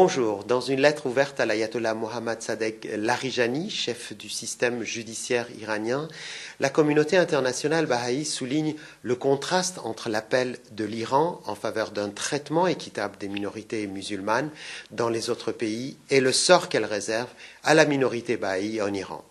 Bonjour. Dans une lettre ouverte à l'ayatollah Mohammad Sadegh Larijani, chef du système judiciaire iranien, la communauté internationale bahaï souligne le contraste entre l'appel de l'Iran en faveur d'un traitement équitable des minorités musulmanes dans les autres pays et le sort qu'elle réserve à la minorité bahaï en Iran.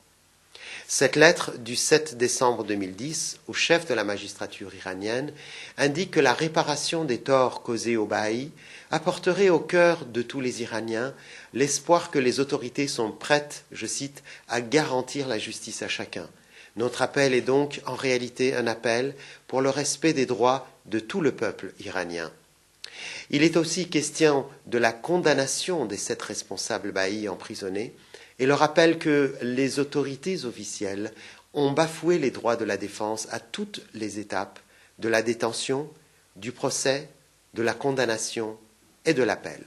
Cette lettre du 7 décembre 2010 au chef de la magistrature iranienne indique que la réparation des torts causés aux Bahaïs apporterait au cœur de tous les Iraniens l'espoir que les autorités sont prêtes, je cite, à garantir la justice à chacun. Notre appel est donc en réalité un appel pour le respect des droits de tout le peuple iranien. Il est aussi question de la condamnation des 7 responsables bahaïs emprisonnés et le rappel que les autorités officielles ont bafoué les droits de la défense à toutes les étapes de la détention, du procès, de la condamnation et de l'appel.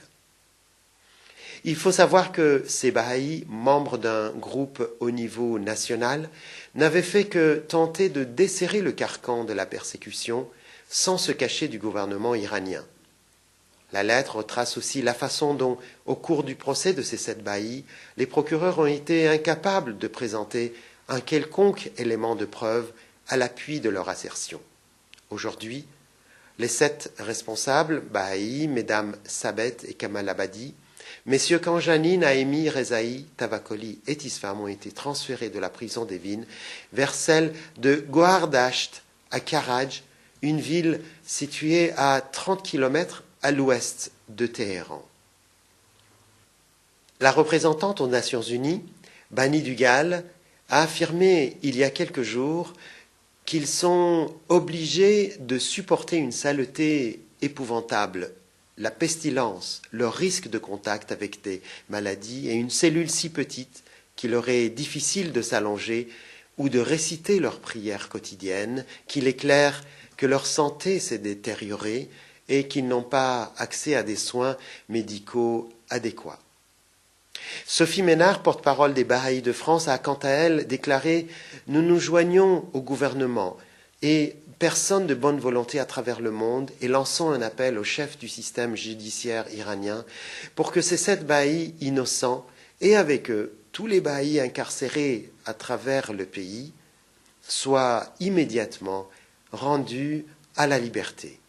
Il faut savoir que ces Bahaïs, membres d'un groupe au niveau national, n'avaient fait que tenter de desserrer le carcan de la persécution sans se cacher du gouvernement iranien. La lettre retrace aussi la façon dont, au cours du procès de ces 7 Bahaïs, les procureurs ont été incapables de présenter un quelconque élément de preuve à l'appui de leur assertion. Aujourd'hui, les 7 responsables, Bahaïs, mesdames Sabet et Kamal Abadi, messieurs Kanjani, Naimi, Rezaï, Tavakoli et Tisfam ont été transférés de la prison d'Evin vers celle de Gohardasht à Karaj, une ville située à 30 km à l'ouest de Téhéran. La représentante aux Nations Unies, Bani Dugal, a affirmé il y a quelques jours qu'ils sont obligés de supporter une saleté épouvantable, la pestilence, le risque de contact avec des maladies et une cellule si petite qu'il leur est difficile de s'allonger ou de réciter leurs prières quotidiennes, qu'il est clair que leur santé s'est détériorée et qu'ils n'ont pas accès à des soins médicaux adéquats. Sophie Ménard, porte-parole des Bahaïs de France, a quant à elle déclaré « Nous nous joignons au gouvernement et personnes de bonne volonté à travers le monde et lançons un appel au chef du système judiciaire iranien pour que ces 7 Bahaïs innocents et avec eux tous les Bahaïs incarcérés à travers le pays soient immédiatement rendus à la liberté. »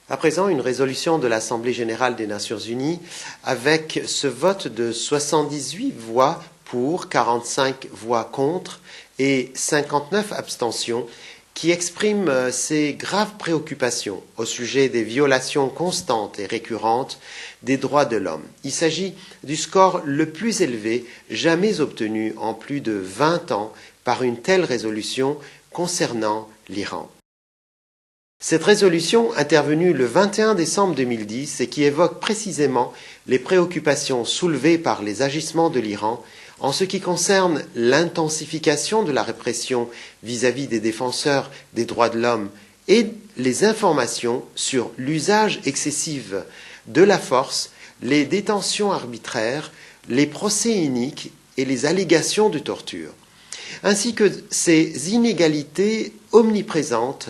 À présent, une résolution de l'Assemblée générale des Nations unies avec ce vote de 78 voix pour, 45 voix contre et 59 abstentions qui exprime ses graves préoccupations au sujet des violations constantes et récurrentes des droits de l'homme. Il s'agit du score le plus élevé jamais obtenu en plus de 20 ans par une telle résolution concernant l'Iran. Cette résolution, intervenue le 21 décembre 2010 et qui évoque précisément les préoccupations soulevées par les agissements de l'Iran en ce qui concerne l'intensification de la répression vis-à-vis des défenseurs des droits de l'homme et les informations sur l'usage excessif de la force, les détentions arbitraires, les procès iniques et les allégations de torture, ainsi que ces inégalités omniprésentes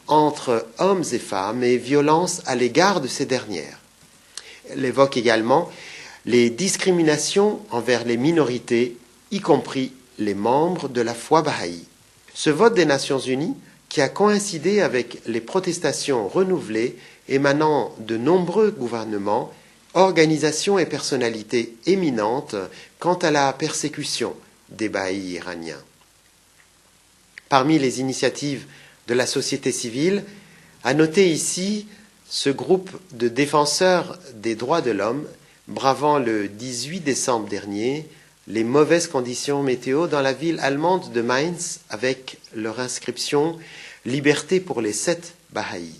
entre hommes et femmes et violences à l'égard de ces dernières. Elle évoque également les discriminations envers les minorités, y compris les membres de la foi bahaï. Ce vote des Nations Unies, qui a coïncidé avec les protestations renouvelées émanant de nombreux gouvernements, organisations et personnalités éminentes quant à la persécution des bahaïs iraniens. Parmi les initiatives de la société civile, à noter ici ce groupe de défenseurs des droits de l'homme bravant le 18 décembre dernier les mauvaises conditions météo dans la ville allemande de Mainz avec leur inscription « Liberté pour les 7 Bahaïs ».